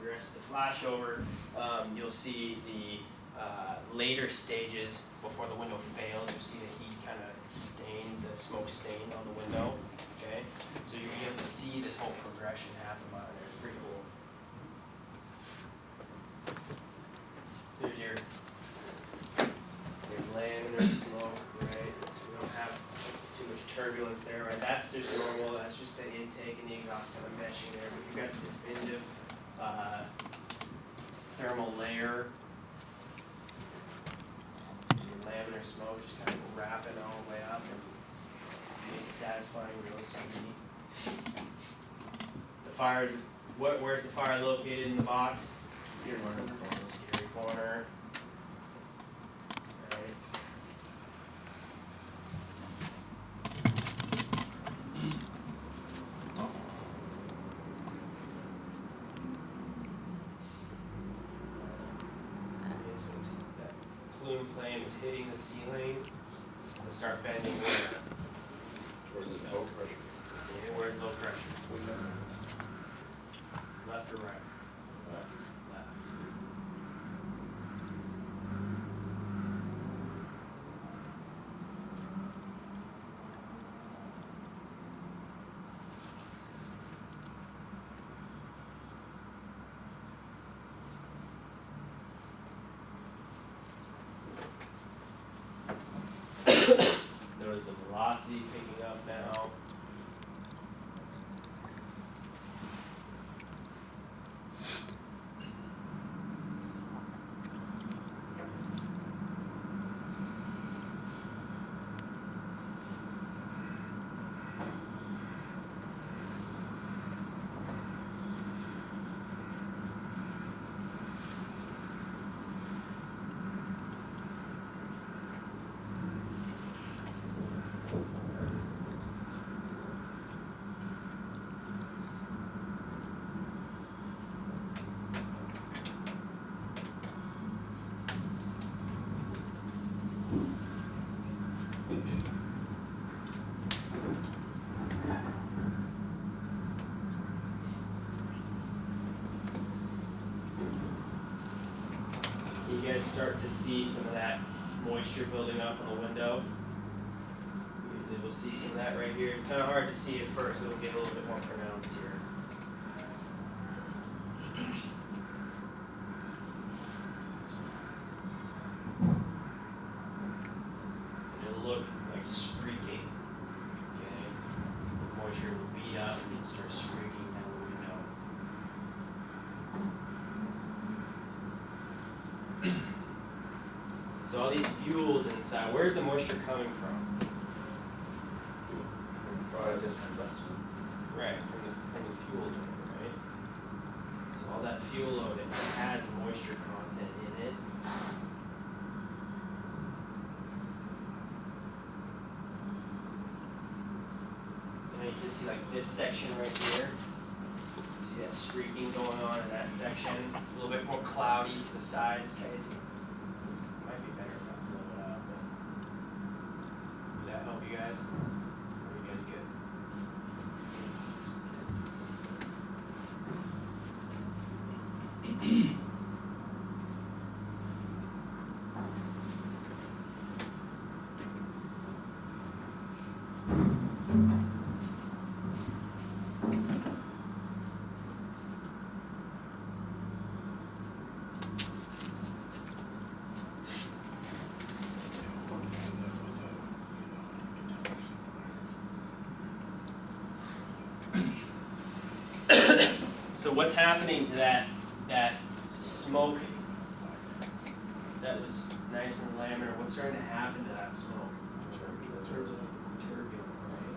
progress to flashover, you'll see the later stages before the window fails. You see the heat kind of stain, the smoke stain on the window. Okay, so you'll be able to see this whole progression happen on there. It's pretty cool. There's your laminar smoke, right? We don't have too much turbulence there, right? That's just normal. That's just the intake and the exhaust kind of meshing there. But you've got the definitive thermal layer. Your laminar smoke just kind of wrapping all the way up and make it satisfying real heat. The fire's where's the fire located in the box? Steer corner. Steer corner. Right. Okay, so it's that plume flame is hitting the ceiling. It'll start bending where? Where's the low pressure? Yeah, where's low pressure? Left or right? Left. Notice the velocity picking up now. You guys start to see some of that moisture building up on the window. We'll see some of that right here. It's kind of hard to see at first. It'll get a little bit more pronounced here. And it'll look like streaking. Okay, the moisture will beat up and start streaking down the window. So all these fuels inside, where's the moisture coming from? Probably just combustion. Right, from the fuel load, right? So all that fuel load, it has moisture content in it. So now you can see like this section right here. See that streaking going on in that section. It's a little bit more cloudy to the sides. Okay, it might be better if I blow it out. But did that help you guys? Are you guys good? So what's happening to that smoke that was nice and laminar? What's starting to happen to that smoke? Turbulent, right?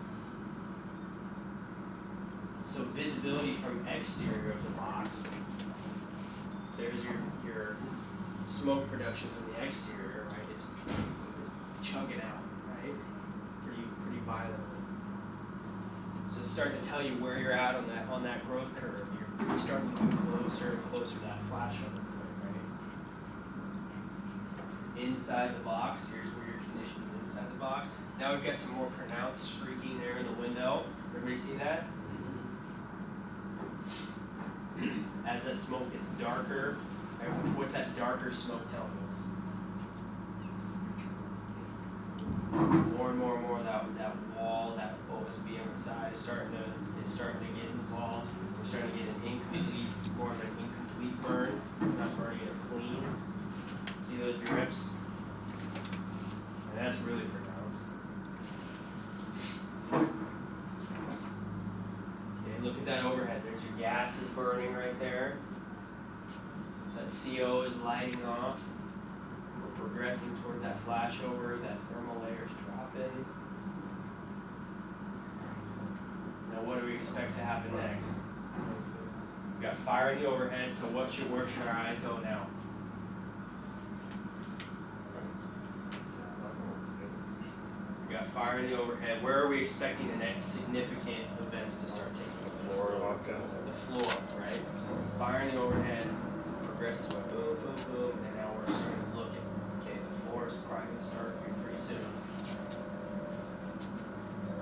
So visibility from exterior of the box. There's your smoke production from the exterior, right? It's chugging out, right? Pretty violently. So it's starting to tell you where you're at on that growth curve. You're starting to get closer and closer to that flashover point, right? Inside the box, here's where your conditions inside the box. Now we've got some more pronounced streaking there in the window. Everybody see that? as that smoke gets darker, right, what's that darker smoke telling us? More and more and more that wall, that OSB on the side is starting to get involved. We're starting to get more of an incomplete burn. It's not burning as clean. See those drips? And that's really pronounced. Okay, look at that overhead. There's your gases burning right there. So that CO is lighting off. We're progressing towards that flashover, that thermal layer's dropping. Now what do we expect to happen next? We got fire in the overhead, so where should our eye go now? We got fire in the overhead. Where are we expecting the next significant events to start taking place? The floor, right? Fire in the overhead, it progresses with boom, boom, boom, and now we're starting to look at, okay, the floor is probably going to start here pretty soon.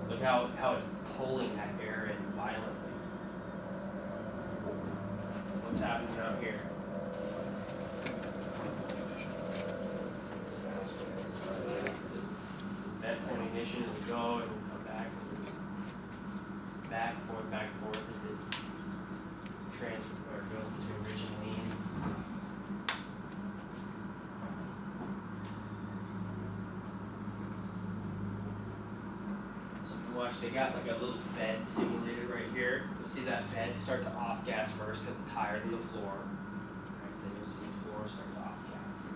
Look how it's pulling that air in violently. What's happening out here? This vent point ignition as we go, and we'll come back and forth as it goes between rich and lean. So you can watch, they got like a little bed simulated right here. You'll see that bed start to off gas first because it's higher than the floor. Right, then you'll see the floor start to off gas.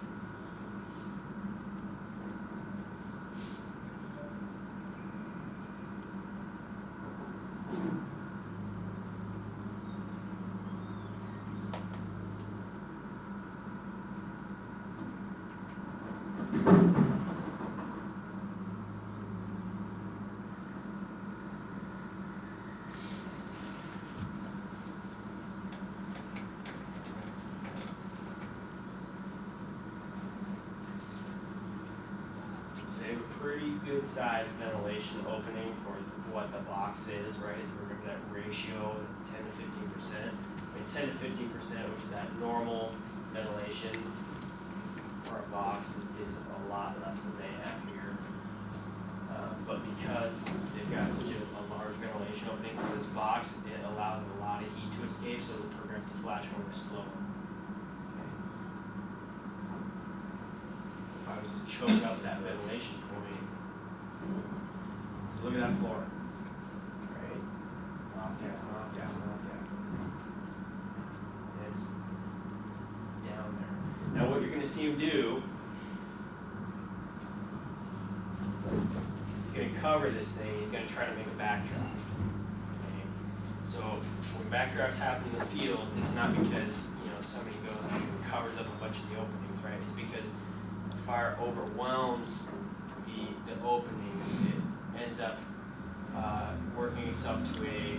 Pretty good sized ventilation opening for what the box is, right? Remember that ratio, 10 to 15%. I mean, 10 to 15%, which is that normal ventilation for a box, is a lot less than they have here. But because they've got such a large ventilation opening for this box, it allows a lot of heat to escape, so it'll progress to flash over slower. If I was to choke up that ventilation point, so look at that floor, right? Off gas, off gas, off gas. And it's down there. Now what you're going to see him do, he's going to cover this thing, he's going to try to make a backdraft. Okay? So when backdrafts happen in the field, it's not because somebody goes and covers up a bunch of the openings, right? It's because the fire overwhelms the openings. It ends up working itself to a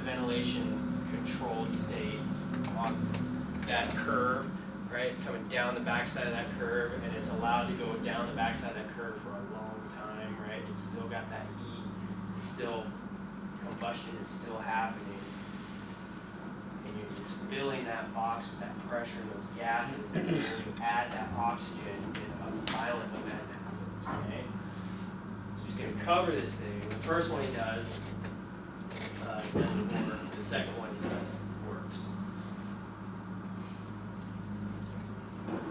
ventilation controlled state on that curve, right? It's coming down the backside of that curve, and it's allowed to go down the backside of that curve for a long time, right? It's still got that heat, it's still, combustion is still happening. And it's filling that box with that pressure and those gases, and so when you add that oxygen, a violent event happens, okay? So he's going to cover this thing. The first one he does doesn't work. The second one he does works.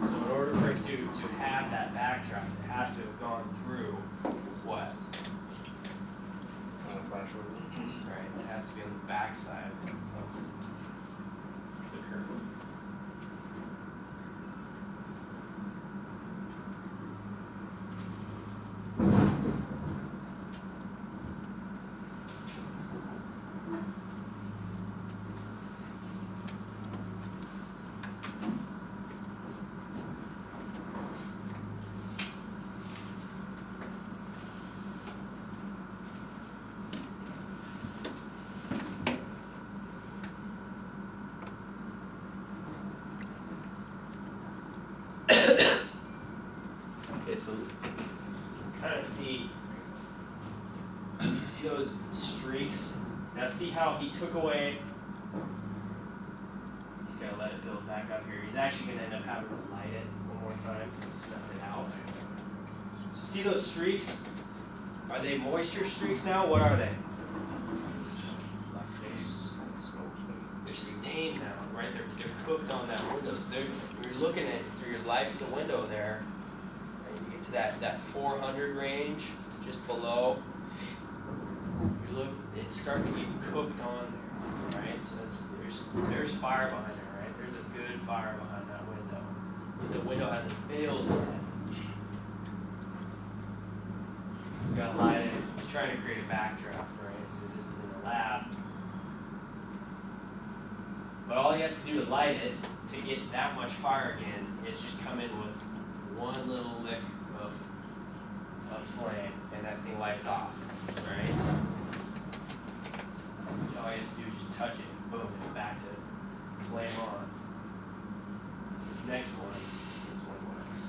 So in order for it to have that backdraft, it has to have gone through what? Flashover. Right, it has to be on the backside of the curve. Okay, so kind of see those streaks. Now see how he took away build back up here. He's actually gonna end up having to light it one more time to stuff it out. See those streaks? Are they moisture streaks now? What are they? They're stained now, right? They're cooked on that window. So you're looking at through your life the window there. Right? You get to that 400 range, just below. You look, it's starting to get cooked on there, right? So there's fire behind there, right? There's a good fire behind that window. The window hasn't failed yet. We got to light it. He's trying to create a backdraft, right? So this is in the lab. But all he has to do to light it, to get that much fire again, is just come in with one little lick of flame, and that thing lights off, right? All he has to do is just touch it, boom, it's back to flame on. This next one works.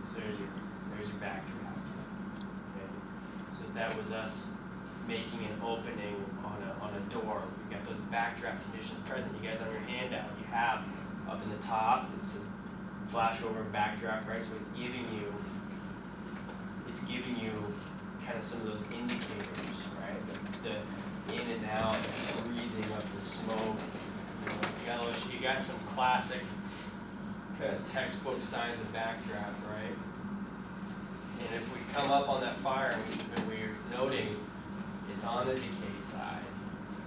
So there's your backdraft. Okay. So if that was us making an opening on a door, we've got those backdraft conditions present. You guys on your handout, you have up in the top, it says flash over and backdraft, right? So it's giving you kind of some of those indicators, right? The in and out, the breathing of the smoke. You got some classic kind of textbook signs of backdraft, right? And if we come up on that fire and we're noting it's on the decay side,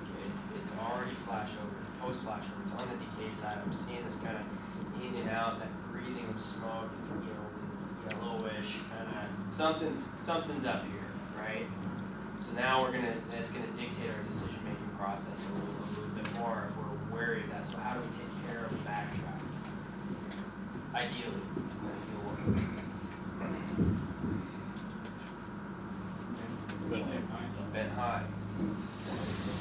okay, it's already flash over, it's post flash over, it's on the decay side. I'm seeing this kind of in and out, that breathing of smoke. It's yellowish, kind of something's up here, right? So now that's gonna dictate our decision making process a little bit more if we're wary of that. So how do we take care of the backdraft? Ideally, vent high. So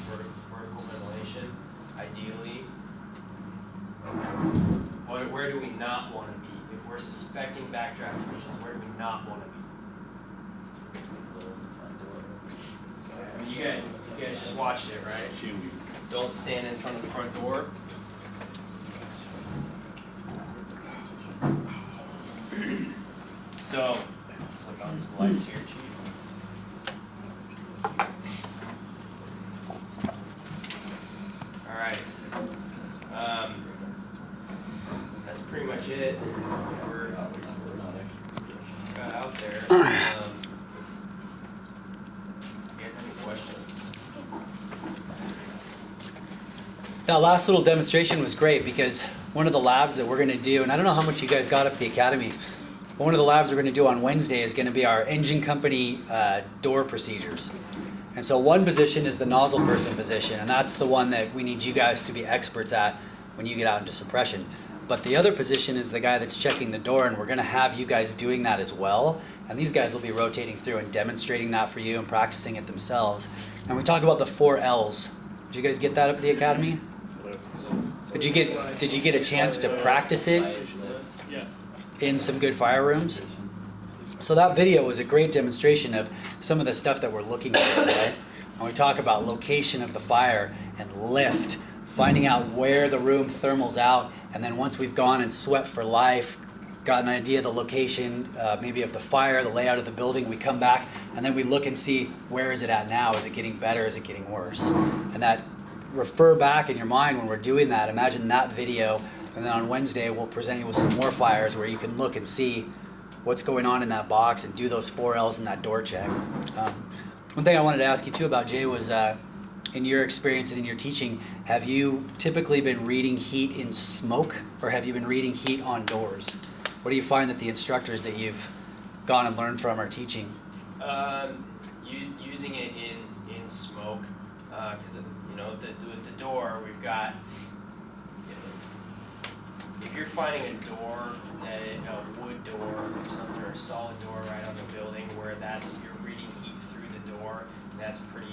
vertical ventilation, ideally. Where do we not want to be? If we're suspecting backdraft conditions, where do we not want to be? So, I mean, you guys just watched it, right? Don't stand in front of the front door. So, flip on some lights here, Chief. All right. That's pretty much it. We're got out there. You guys have any questions? That last little demonstration was great because one of the labs that we're going to do, and I don't know how much you guys got up at the academy, but one of the labs we're going to do on Wednesday is going to be our engine company door procedures. And so one position is the nozzle person position, and that's the one that we need you guys to be experts at when you get out into suppression. But the other position is the guy that's checking the door, and we're going to have you guys doing that as well. And these guys will be rotating through and demonstrating that for you and practicing it themselves. And we talk about the 4 L's. Did you guys get that up at the academy? Did you get a chance to practice it in some good fire rooms? So that video was a great demonstration of some of the stuff that we're looking for, right? When we talk about location of the fire and lift, finding out where the room thermals out, and then once we've gone and swept for life, got an idea of the location, maybe of the fire, the layout of the building, we come back and then we look and see where is it at now? Is it getting better? Is it getting worse? And that refer back in your mind when we're doing that. Imagine that video, and then on Wednesday we'll present you with some more fires where you can look and see what's going on in that box and do those 4 L's in that door check. One thing I wanted to ask you too about, Jay, was in your experience and in your teaching, have you typically been reading heat in smoke, or have you been reading heat on doors? What do you find that the instructors that you've gone and learned from are teaching? Using it in smoke, because know, with the door, we've got, if you're finding a door, a wood door or something, or a solid door right on the building where you're reading heat through the door, that's pretty,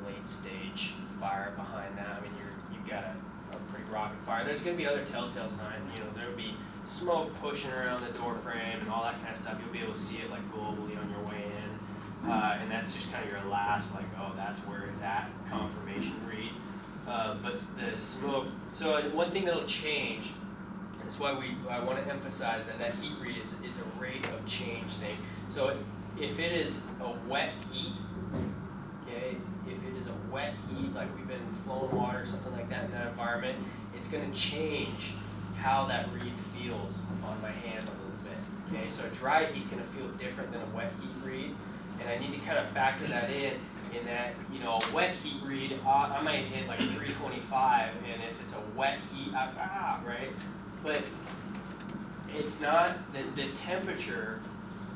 late stage fire behind that. I mean, you've got a pretty rocket fire. There's going to be other telltale signs. There'll be smoke pushing around the door frame and all that kind of stuff. You'll be able to see it like globally on your way in, and that's just kind of your last that's where it's at confirmation read. But the smoke. So one thing that'll change. That's why I want to emphasize that heat read it's a rate of change thing. So if it is a wet heat, okay, if it is a wet heat, like we've been flowing water or something like that in that environment, it's going to change how that read feels on my hand a little bit. Okay, so a dry heat's going to feel different than a wet heat read, and I need to kind of factor that in that, a wet heat read, I might hit like 325, and if it's a wet heat, right? But it's not, the temperature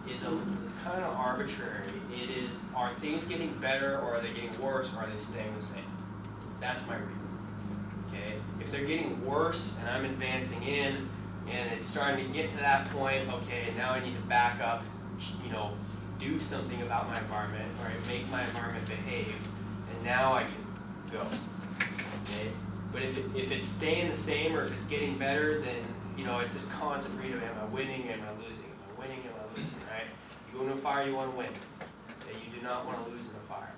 it's kind of arbitrary. It is, are things getting better or are they getting worse or are they staying the same? That's my read. Okay? If they're getting worse and I'm advancing in and it's starting to get to that point, okay, now I need to back up, do something about my environment, or make my environment behave, and now I can go. Okay? But if it's staying the same or if it's getting better, then it's this constant read of, am I winning, am I losing, am I winning, am I losing, right? You go into a fire, you want to win. Okay? You do not want to lose in a fire.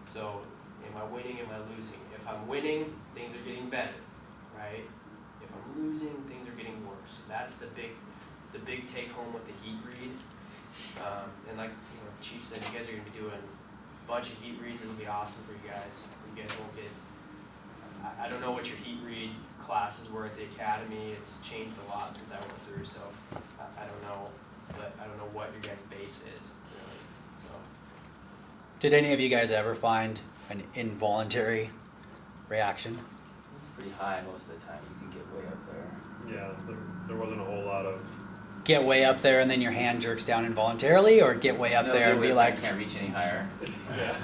So, am I winning, am I losing? If I'm winning, things are getting better, right? If I'm losing, things are getting worse. That's the big take home with the heat read. And like Chief said, you guys are going to be doing a bunch of heat reads. It'll be awesome for you guys. You guys won't get. I don't know what your heat read classes were at the academy. It's changed a lot since I went through, so I don't know. But I don't know what your guys' base is really. So. Did any of you guys ever find an involuntary reaction? It's pretty high most of the time. You can get way up there. Yeah, there wasn't a whole lot of. Get way up there and then your hand jerks down involuntarily, or get way up there and be like, I can't reach any higher. Yeah.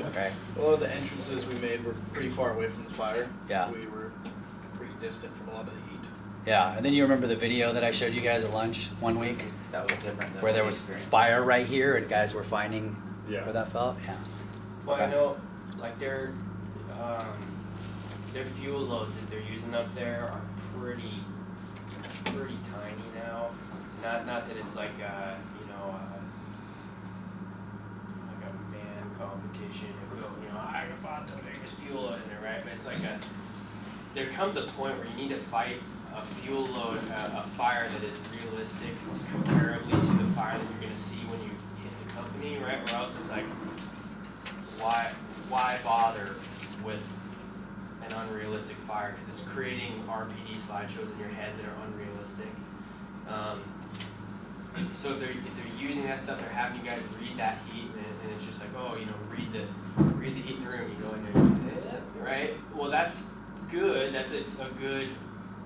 okay. A lot of the entrances we made were pretty far away from the fire. Yeah. So we were pretty distant from a lot of the heat. Yeah, and then you remember the video that I showed you guys at lunch one week, That was different than where there what we was experienced. fire right here and guys were finding Yeah. where that felt? Yeah. Well, I Okay. know, like their fuel loads that they're using up there are pretty tiny now. Not that it's like like a man competition. I can find the biggest fuel load in there, right? But it's like there comes a point where you need to fight a fuel load, a fire that is realistic comparably to the fire that you're going to see when you hit the company, right? Or else it's like, why bother with an unrealistic fire? Because it's creating RPD slideshows in your head that are unrealistic. So if they're using that stuff, they're having you guys read that heat, and it's just like, read the heat in the room. You go in there, right? Well, that's good. That's a good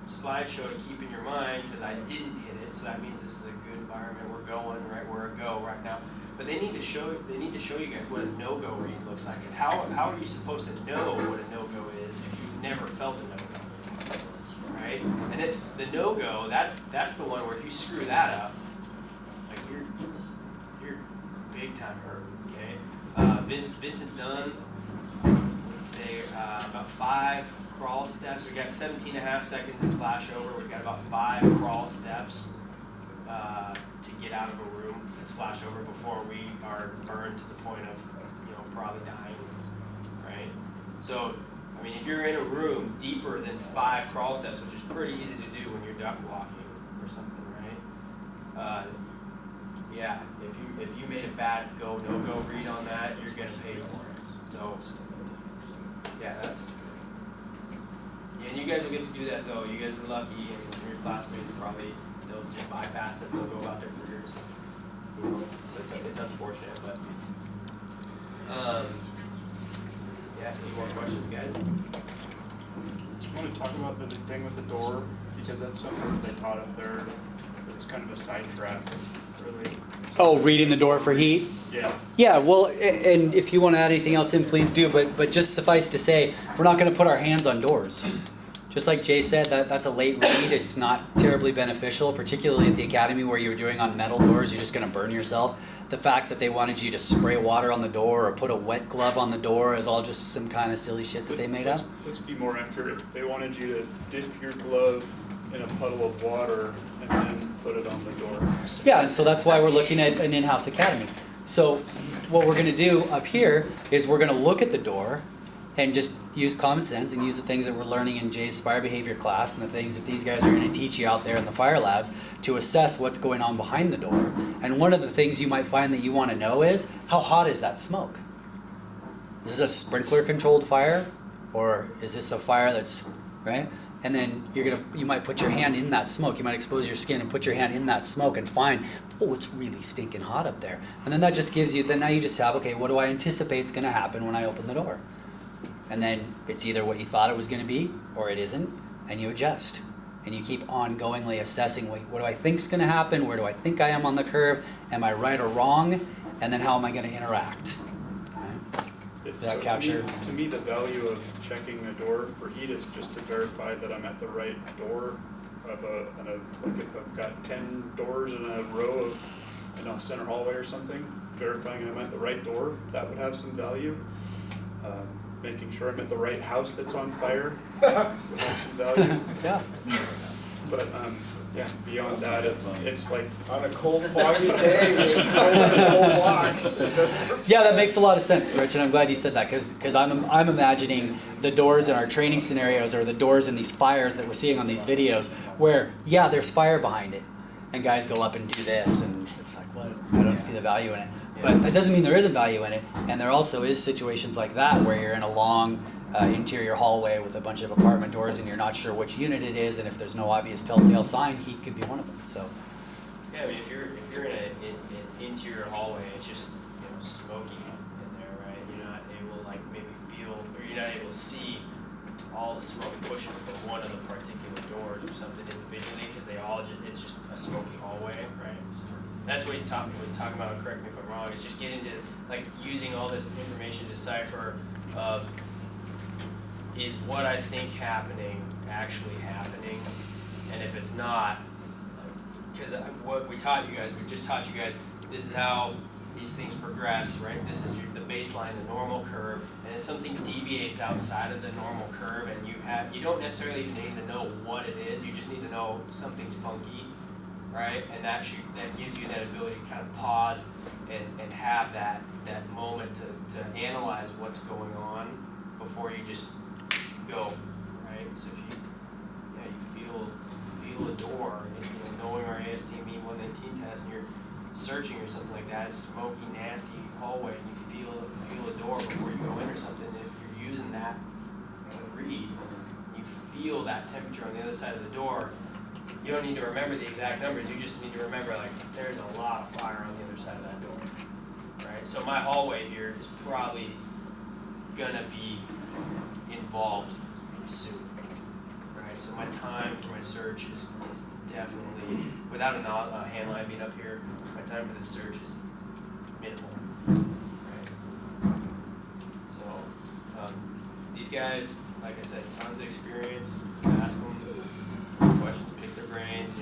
slideshow to keep in your mind because I didn't hit it, so that means this is a good environment. We're going right. We're a go right now. But they need to show you guys what a no-go read looks like. Because how are you supposed to know what a no-go is if you've never felt a no-go, right? And then the no-go, that's the one where if you screw that up, like you're big time hurt. Okay, Vincent Dunn, let's say about 5 crawl steps. We got 17.5 seconds in flash over. We've got about 5 crawl steps to get out of a room that's flash over before we are burned to the point of probably dying, right? So I mean, if you're in a room deeper than 5 crawl steps, which is pretty easy to do when you're duck walking or something, right? Yeah, if you made a bad no-go read on that, you're gonna pay for it. So yeah, and you guys will get to do that though. You guys are lucky, and some of your classmates probably they'll just bypass it and they'll go about their careers. So it's unfortunate, but yeah. Any more questions, guys? Do you want to talk about the thing with the door? Because that's something that they taught up there. it's kind of a sidetrack, really. Oh, reading the door for heat? Yeah. Yeah, well, and if you want to add anything else in, please do, but just suffice to say, we're not going to put our hands on doors. Just like Jay said, that's a late read. It's not terribly beneficial, particularly at the academy where you're doing on metal doors. You're just going to burn yourself. The fact that they wanted you to spray water on the door or put a wet glove on the door is all just some kind of silly shit that they made up. Let's be more accurate. They wanted you to dip your glove in a puddle of water and then put it on the door. Yeah, and so that's why we're looking at an in-house academy. So what we're going to do up here is we're going to look at the door and just use common sense and use the things that we're learning in Jay's fire behavior class and the things that these guys are going to teach you out there in the fire labs to assess what's going on behind the door. And one of the things you might find that you want to know is, how hot is that smoke? Is this a sprinkler controlled fire, or is this a fire that's, right? And then you might put your hand in that smoke. You might expose your skin and put your hand in that smoke and find, oh, it's really stinking hot up there. And then that just gives you, then now you just have, okay, what do I anticipate is going to happen when I open the door? And then it's either what you thought it was going to be or it isn't, and you adjust. And you keep ongoingly assessing, wait, what do I think is going to happen? Where do I think I am on the curve? Am I right or wrong? And then how am I going to interact? Right? Does that capture? To me, the value of checking the door for heat is just to verify that I'm at the right door of like if I've got 10 doors in a row of, center hallway or something, verifying I'm at the right door, that would have some value. Making sure I'm at the right house that's on fire would have some value. Yeah. But beyond that, it's like On a cold, foggy day with snow in the whole box. It doesn't- Yeah, that makes a lot of sense, Rich, and I'm glad you said that because I'm imagining the doors in our training scenarios or the doors in these fires that we're seeing on these videos where, yeah, there's fire behind it, and guys go up and do this, and it's like, what? I don't see the value in it. But that doesn't mean there isn't value in it, and there also is situations like that where you're in a long interior hallway with a bunch of apartment doors and you're not sure which unit it is, and if there's no obvious telltale sign, heat could be one of them. So. Yeah, I mean, if you're in an interior hallway, it's just smoky in there, right? You're not able like maybe feel, or you're not able to see all the smoke pushing from one of the particular doors or something individually because they all it's just a smoky hallway, right? That's what he's talking about. Correct me if I'm wrong. Is just get into like using all this information to decipher of is what I think happening actually happening, and if it's not, because what we taught you guys, we just taught you guys, this is how these things progress, right? This is the baseline, the normal curve, and if something deviates outside of the normal curve, and you don't necessarily even need to know what it is. You just need to know something's funky. Right, and that gives you that ability to kind of pause and have that moment to analyze what's going on before you just go, right? So if you feel a door, and, knowing our ASTM 119 test, and you're searching or something like that, it's smoky, nasty hallway, and you feel a door before you go in or something. If you're using that read, you feel that temperature on the other side of the door. You don't need to remember the exact numbers, you just need to remember like there's a lot of fire on the other side of that door, right? So my hallway here is probably gonna be involved soon, right? So my time for my search is definitely, without a hand line being up here, my time for this search is minimal, right? So these guys, like I said, tons of experience, ask them questions, pick their brains,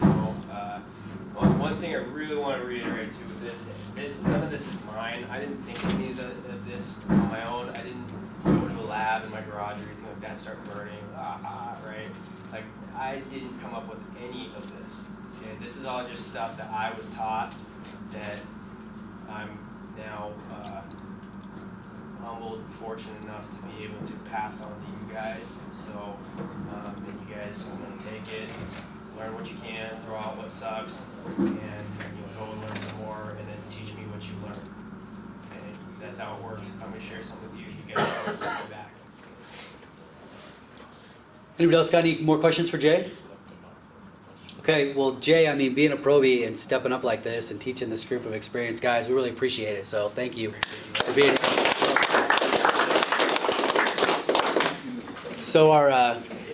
one thing I really want to reiterate too with this none of this is mine. I didn't think any of this on my own. I didn't go to a lab in my garage or anything like that and start burning, right? Like, I didn't come up with any of this. Okay? This is all just stuff that I was taught that I'm now humbled, fortunate enough to be able to pass on to you guys. So, and you guys take it, learn what you can, throw out what sucks, and go and learn some more, and then teach me what you learned. Okay, that's how it works. If I'm going to share something with you, you guys will go back. Anybody else got any more questions for Jay? Okay, well, Jay, I mean, being a probie and stepping up like this and teaching this group of experienced guys, we really appreciate it. So thank you for being here. So our